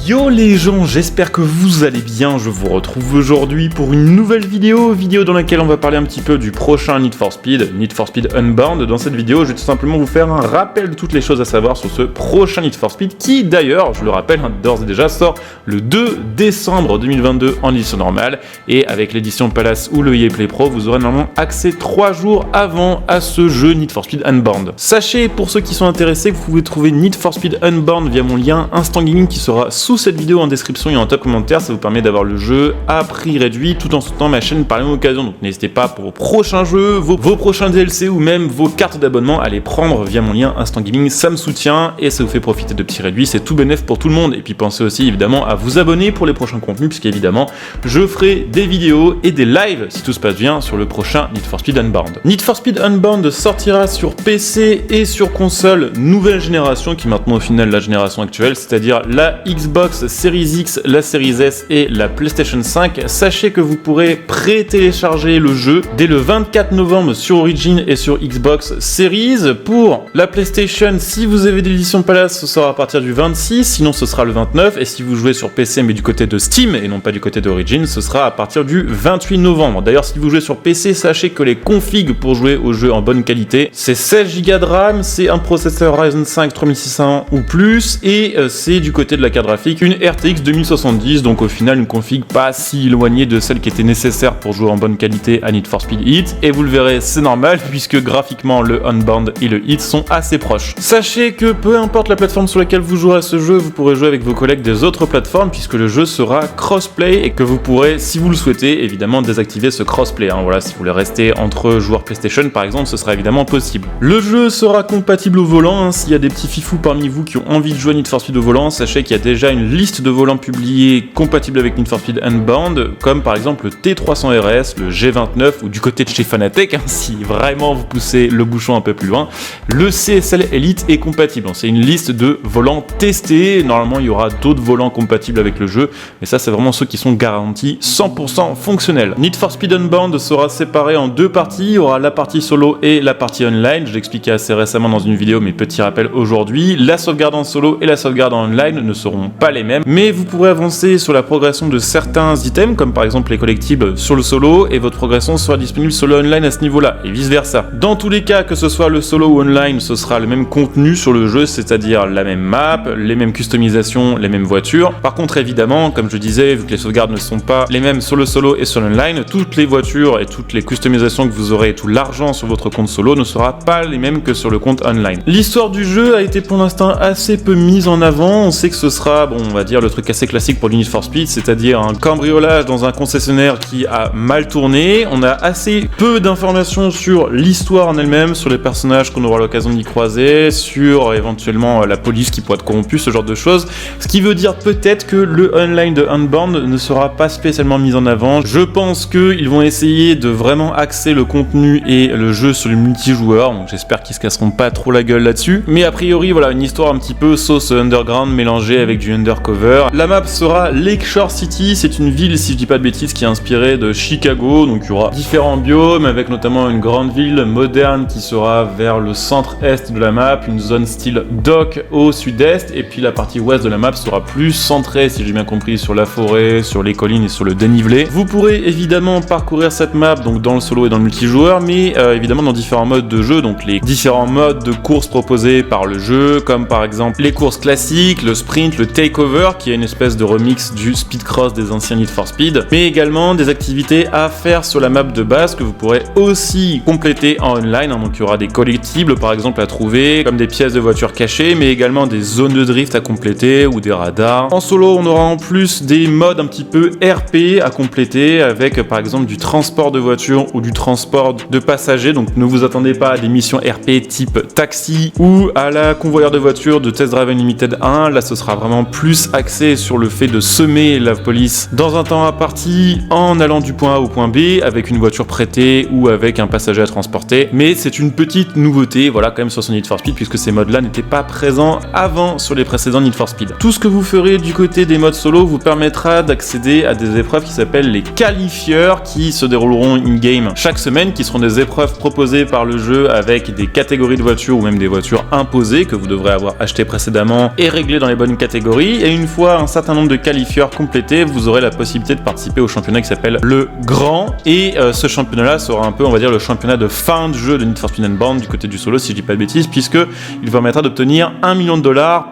Yo les gens, j'espère que vous allez bien, je vous retrouve aujourd'hui pour une nouvelle vidéo dans laquelle on va parler un petit peu du prochain Need for Speed Unbound. Dans cette vidéo, je vais tout simplement vous faire un rappel de toutes les choses à savoir sur ce prochain Need for Speed qui d'ailleurs, je le rappelle, d'ores et déjà sort le 2 décembre 2022 en édition normale, et avec l'édition Palace ou le EA Play Pro, vous aurez normalement accès 3 jours avant à ce jeu Need for Speed Unbound. Sachez, pour ceux qui sont intéressés, que vous pouvez trouver Need for Speed Unbound via mon lien Instant Gaming qui sera sous cette vidéo en description et en top commentaire. Ça vous permet d'avoir le jeu à prix réduit tout en soutenant ma chaîne par la même occasion. Donc n'hésitez pas pour vos prochains jeux, vos prochains DLC ou même vos cartes d'abonnement à les prendre via mon lien Instant Gaming. Ça me soutient et ça vous fait profiter de petits réduits. C'est tout bénef pour tout le monde. Et puis pensez aussi évidemment à vous abonner pour les prochains contenus, puisqu'évidemment je ferai des vidéos et des lives si tout se passe bien sur le prochain Need for Speed Unbound. Need for Speed Unbound sortira sur PC et sur console nouvelle génération, qui est maintenant au final la génération actuelle, c'est-à-dire la Xbox Series X, la Series S et la PlayStation 5. Sachez que vous pourrez pré-télécharger le jeu dès le 24 novembre sur Origin et sur Xbox Series. Pour la PlayStation, si vous avez l'édition Palace, ce sera à partir du 26, sinon ce sera le 29, et si vous jouez sur PC mais du côté de Steam et non pas du côté d'Origin, ce sera à partir du 28 novembre. D'ailleurs, si vous jouez sur PC, sachez que les configs pour jouer au jeu en bonne qualité, c'est 16 Go de RAM, c'est un processeur Ryzen 5 3600 ou plus, et c'est du côté de la carte graphique une RTX 2070, donc au final une config pas si éloignée de celle qui était nécessaire pour jouer en bonne qualité à Need for Speed Heat, et vous le verrez, c'est normal puisque graphiquement le Unbound et le Heat sont assez proches. Sachez que peu importe la plateforme sur laquelle vous jouerez à ce jeu, vous pourrez jouer avec vos collègues des autres plateformes puisque le jeu sera crossplay et que vous pourrez, si vous le souhaitez, évidemment désactiver ce crossplay. Voilà, si vous voulez rester entre joueurs PlayStation par exemple, ce sera évidemment possible. Le jeu sera compatible au volant, s'il y a des petits fifous parmi vous qui ont envie de jouer Need for Speed au volant, sachez qu'il y a déjà une liste de volants publiés compatibles avec Need for Speed Unbound, comme par exemple le T300 RS, le G29, ou du côté de chez Fanatec, si vraiment vous poussez le bouchon un peu plus loin, le CSL Elite est compatible. C'est une liste de volants testés. Normalement, il y aura d'autres volants compatibles avec le jeu, mais ça, c'est vraiment ceux qui sont garantis 100% fonctionnels. Need for Speed Unbound sera séparé en deux parties. Il y aura la partie solo et la partie online. Je l'ai expliqué assez récemment dans une vidéo, mais petit rappel aujourd'hui, la sauvegarde en solo et la sauvegarde en online ne seront pas les mêmes, mais vous pourrez avancer sur la progression de certains items, comme par exemple les collectibles sur le solo, et votre progression sera disponible sur le online à ce niveau-là, et vice versa. Dans tous les cas, que ce soit le solo ou online, ce sera le même contenu sur le jeu, c'est-à-dire la même map, les mêmes customisations, les mêmes voitures. Par contre, évidemment, comme je disais, vu que les sauvegardes ne sont pas les mêmes sur le solo et sur l'online, toutes les voitures et toutes les customisations que vous aurez, tout l'argent sur votre compte solo ne sera pas les mêmes que sur le compte online. L'histoire du jeu a été pour l'instant assez peu mise en avant. On sait que ce sera, on va dire, le truc assez classique pour le Need for Speed, c'est-à-dire un cambriolage dans un concessionnaire qui a mal tourné. On a assez peu d'informations sur l'histoire en elle-même, sur les personnages qu'on aura l'occasion d'y croiser, sur éventuellement la police qui pourrait être corrompue, ce genre de choses. Ce qui veut dire peut-être que le online de Unbound ne sera pas spécialement mis en avant. Je pense qu'ils vont essayer de vraiment axer le contenu et le jeu sur le multijoueur, donc j'espère qu'ils se casseront pas trop la gueule là-dessus. Mais a priori, voilà, une histoire un petit peu sauce underground mélangée avec du undercover. La map sera Lakeshore City, c'est une ville, si je dis pas de bêtises, qui est inspirée de Chicago, donc il y aura différents biomes, avec notamment une grande ville moderne qui sera vers le centre-est de la map, une zone style dock au sud-est, et puis la partie ouest de la map sera plus centrée, si j'ai bien compris, sur la forêt, sur les collines et sur le dénivelé. Vous pourrez évidemment parcourir cette map, donc dans le solo et dans le multijoueur, mais évidemment dans différents modes de jeu, donc les différents modes de course proposés par le jeu, comme par exemple les courses classiques, le sprint, le takeover, qui est une espèce de remix du speedcross des anciens Need for Speed, mais également des activités à faire sur la map de base que vous pourrez aussi compléter en online, donc il y aura des collectibles par exemple à trouver, comme des pièces de voitures cachées, mais également des zones de drift à compléter ou des radars. En solo, on aura en plus des modes un petit peu RP à compléter, avec par exemple du transport de voitures ou du transport de passagers, donc ne vous attendez pas à des missions RP type taxi ou à la convoyeur de voitures de Test Drive Unlimited 1. Là, ce sera vraiment plus axé sur le fait de semer la police dans un temps imparti en allant du point A au point B avec une voiture prêtée ou avec un passager à transporter. Mais c'est une petite nouveauté, voilà, quand même sur ce Need for Speed, puisque ces modes-là n'étaient pas présents avant sur les précédents Need for Speed. Tout ce que vous ferez du côté des modes solo vous permettra d'accéder à des épreuves qui s'appellent les qualifieurs, qui se dérouleront in-game chaque semaine, qui seront des épreuves proposées par le jeu avec des catégories de voitures ou même des voitures imposées que vous devrez avoir achetées précédemment et réglées dans les bonnes catégories. catégories et une fois un certain nombre de qualifieurs complétés, vous aurez la possibilité de participer au championnat qui s'appelle le Grand. Et ce championnat-là sera un peu, on va dire, le championnat de fin de jeu de Need for Speed Unbound du côté du solo, si je dis pas de bêtises, puisque il vous permettra d'obtenir $1 million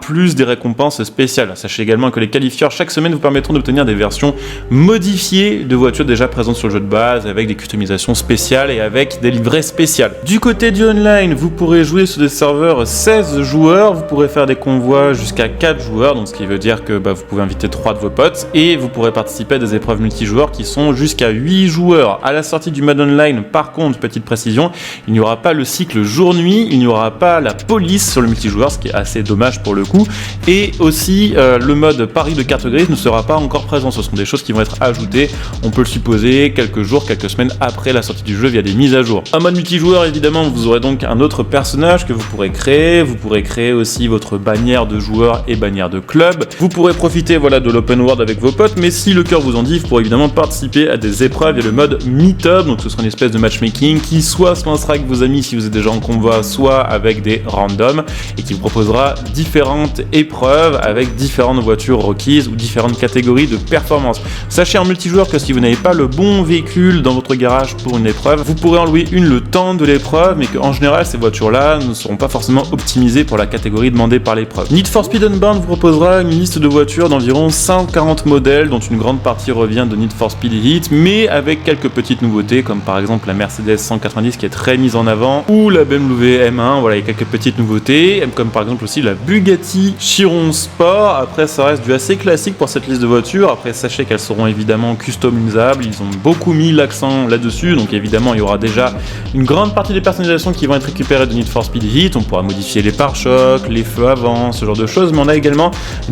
plus des récompenses spéciales. Sachez également que les qualifieurs chaque semaine vous permettront d'obtenir des versions modifiées de voitures déjà présentes sur le jeu de base, avec des customisations spéciales et avec des livrets spéciales. Du côté du online, vous pourrez jouer sur des serveurs 16 joueurs, vous pourrez faire des convois jusqu'à 4 joueurs, donc ce qui veut dire que vous pouvez inviter 3 de vos potes, et vous pourrez participer à des épreuves multijoueurs qui sont jusqu'à 8 joueurs. À la sortie du mode online, par contre, petite précision, il n'y aura pas le cycle jour-nuit, il n'y aura pas la police sur le multijoueur, ce qui est assez dommage pour le coup, et aussi le mode pari de carte grise ne sera pas encore présent. Ce sont des choses qui vont être ajoutées, on peut le supposer, quelques jours, quelques semaines après la sortie du jeu via des mises à jour. En mode multijoueur, évidemment, vous aurez donc un autre personnage que vous pourrez créer aussi votre bannière de joueurs et bannière de club. Vous pourrez profiter de l'open world avec vos potes, mais si le cœur vous en dit, vous pourrez évidemment participer à des épreuves via le mode meet-up, donc ce sera une espèce de matchmaking qui soit se lancera avec vos amis si vous êtes déjà en convoi, soit avec des randoms, et qui vous proposera différentes épreuves avec différentes voitures requises ou différentes catégories de performance. Sachez en multijoueur que si vous n'avez pas le bon véhicule dans votre garage pour une épreuve, vous pourrez en louer une le temps de l'épreuve, mais qu'en général ces voitures-là ne seront pas forcément optimisées pour la catégorie demandée par l'épreuve. Need for Speed Unbound vous proposera une liste de voitures d'environ 140 modèles, dont une grande partie revient de Need for Speed Heat, mais avec quelques petites nouveautés, comme par exemple la Mercedes 190 qui est très mise en avant, ou la BMW M1, il y a quelques petites nouveautés, comme par exemple aussi la Bugatti Chiron Sport. Après, ça reste du assez classique pour cette liste de voitures. Après, sachez qu'elles seront évidemment customisables, ils ont beaucoup mis l'accent là-dessus, donc évidemment il y aura déjà une grande partie des personnalisations qui vont être récupérées de Need for Speed Heat. On pourra modifier les pare-chocs, les feux avant, ce genre de choses, mais on a également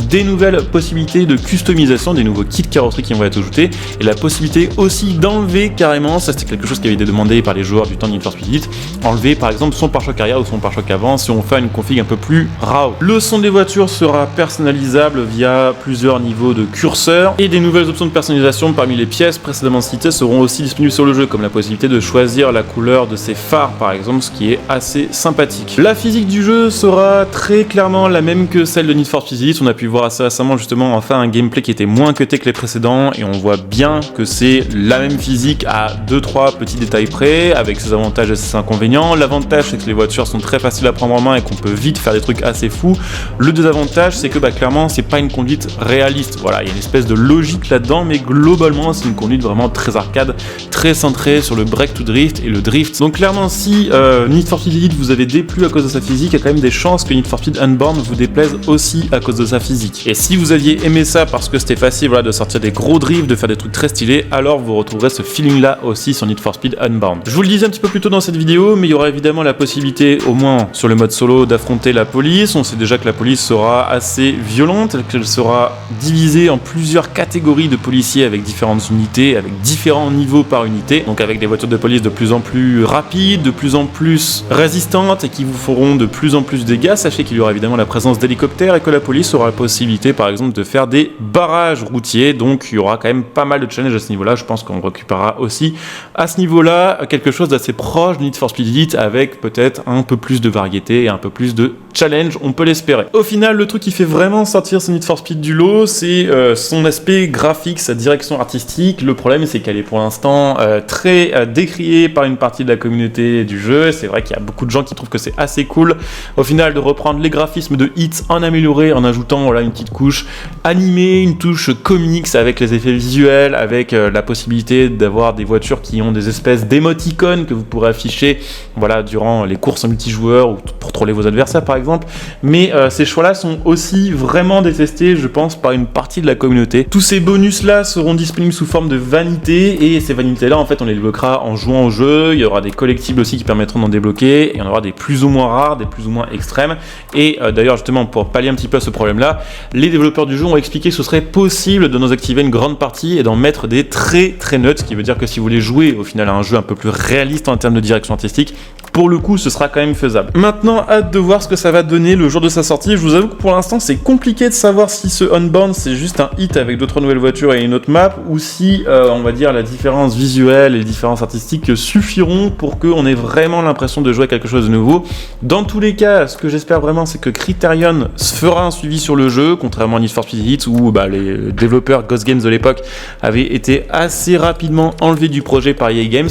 des nouvelles possibilités de customisation, des nouveaux kits carrosserie qui vont être ajoutés, et la possibilité aussi d'enlever carrément, ça c'était quelque chose qui avait été demandé par les joueurs du temps de Need for Speed Heat, enlever par exemple son pare-choc arrière ou son pare-choc avant si on fait une config un peu plus raw. Le son des voitures sera personnalisable via plusieurs niveaux de curseur, et des nouvelles options de personnalisation parmi les pièces précédemment citées seront aussi disponibles sur le jeu, comme la possibilité de choisir la couleur de ses phares par exemple, ce qui est assez sympathique. La physique du jeu sera très clairement la même que celle de Need for Speed Heat. On a pu voir assez récemment justement enfin un gameplay qui était moins cuté que les précédents, et on voit bien que c'est la même physique à 2-3 petits détails près, avec ses avantages et ses inconvénients. L'avantage c'est que les voitures sont très faciles à prendre en main et qu'on peut vite faire des trucs assez fous. Le désavantage c'est que clairement c'est pas une conduite réaliste. Voilà, il y a une espèce de logique là-dedans, mais globalement c'est une conduite vraiment très arcade, très centrée sur le break to drift et le drift. Donc clairement si Need for Speed Heat vous avez déplu à cause de sa physique, il y a quand même des chances que Need for Speed Unbound vous déplaise aussi à cause de sa physique. Et si vous aviez aimé ça parce que c'était facile de sortir des gros drifts, de faire des trucs très stylés, alors vous retrouverez ce feeling là aussi sur Need for Speed Unbound. Je vous le disais un petit peu plus tôt dans cette vidéo, mais il y aura évidemment la possibilité, au moins sur le mode solo, d'affronter la police. On sait déjà que la police sera assez violente, qu'elle sera divisée en plusieurs catégories de policiers avec différentes unités, avec différents niveaux par unité, donc avec des voitures de police de plus en plus rapides, de plus en plus résistantes et qui vous feront de plus en plus de dégâts. Sachez qu'il y aura évidemment la présence d'hélicoptères et que la police aura la possibilité par exemple de faire des barrages routiers, donc il y aura quand même pas mal de challenges à ce niveau-là. Je pense qu'on récupérera aussi à ce niveau-là quelque chose d'assez proche de Need for Speed Heat, avec peut-être un peu plus de variété et un peu plus de challenge, on peut l'espérer. Au final, le truc qui fait vraiment sortir ce Need for Speed du lot, c'est son aspect graphique, sa direction artistique. Le problème, c'est qu'elle est pour l'instant très décriée par une partie de la communauté du jeu. C'est vrai qu'il y a beaucoup de gens qui trouvent que c'est assez cool, au final, de reprendre les graphismes de Heat, en améliorer, en ajoutant une petite couche animée, une touche comics avec les effets visuels, avec la possibilité d'avoir des voitures qui ont des espèces d'émoticônes que vous pourrez afficher durant les courses en multijoueur ou pour troller vos adversaires par exemple. Mais ces choix-là sont aussi vraiment détestés, je pense, par une partie de la communauté. Tous ces bonus-là seront disponibles sous forme de vanités, et ces vanités-là, en fait, on les débloquera en jouant au jeu. Il y aura des collectibles aussi qui permettront d'en débloquer, et il y en aura des plus ou moins rares, des plus ou moins extrêmes. Et d'ailleurs, justement, pour pallier un petit peu à ce problème-là, les développeurs du jeu ont expliqué que ce serait possible de nous activer une grande partie et d'en mettre des très nuts, ce qui veut dire que si vous voulez jouer au final à un jeu un peu plus réaliste en termes de direction artistique, pour le coup, ce sera quand même faisable. Maintenant, hâte de voir ce que ça va donner le jour de sa sortie. Je vous avoue que pour l'instant, c'est compliqué de savoir si ce Unbound, c'est juste un hit avec d'autres nouvelles voitures et une autre map, ou si, on va dire, la différence visuelle et les différences artistiques suffiront pour qu'on ait vraiment l'impression de jouer à quelque chose de nouveau. Dans tous les cas, ce que j'espère vraiment, c'est que Criterion fera un suivi sur le jeu, jeu, contrairement à Need for Speed Heat où les développeurs Ghost Games de l'époque avaient été assez rapidement enlevés du projet par EA Games.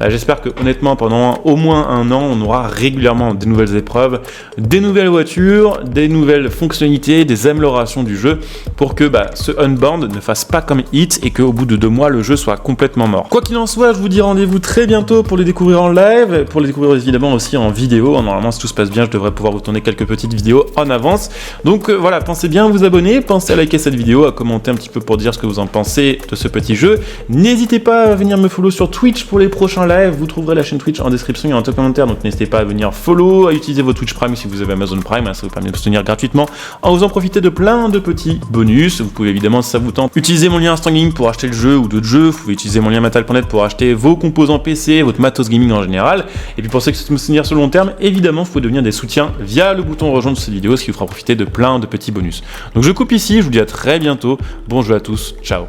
J'espère que honnêtement pendant au moins un an on aura régulièrement des nouvelles épreuves, des nouvelles voitures, des nouvelles fonctionnalités, des améliorations du jeu pour que ce Unbound ne fasse pas comme Heat et qu'au bout de 2 mois le jeu soit complètement mort. Quoi qu'il en soit, je vous dis rendez-vous très bientôt pour les découvrir en live, pour les découvrir évidemment aussi en vidéo. Normalement si tout se passe bien je devrais pouvoir vous tourner quelques petites vidéos en avance. Donc voilà, pensez bien à vous abonner, pensez à liker cette vidéo, à commenter un petit peu pour dire ce que vous en pensez de ce petit jeu. N'hésitez pas à venir me follow sur Twitch pour les prochains lives, vous trouverez la chaîne Twitch en description et en top commentaire, donc n'hésitez pas à venir follow, à utiliser vos Twitch Prime si vous avez Amazon Prime, ça vous permet de soutenir gratuitement en vous en profiter de plein de petits bonus. Vous pouvez évidemment, si ça vous tente, utiliser mon lien Instant Gaming pour acheter le jeu ou d'autres jeux, vous pouvez utiliser mon lien Matal.net pour acheter vos composants PC, votre matos gaming en général, et puis pour ceux qui souhaitent me soutenir sur le long terme, évidemment vous pouvez devenir des soutiens via le bouton rejoindre cette vidéo, ce qui vous fera profiter de plein de petits bonus. Donc je coupe ici, je vous dis à très bientôt, bon jeu à tous, ciao.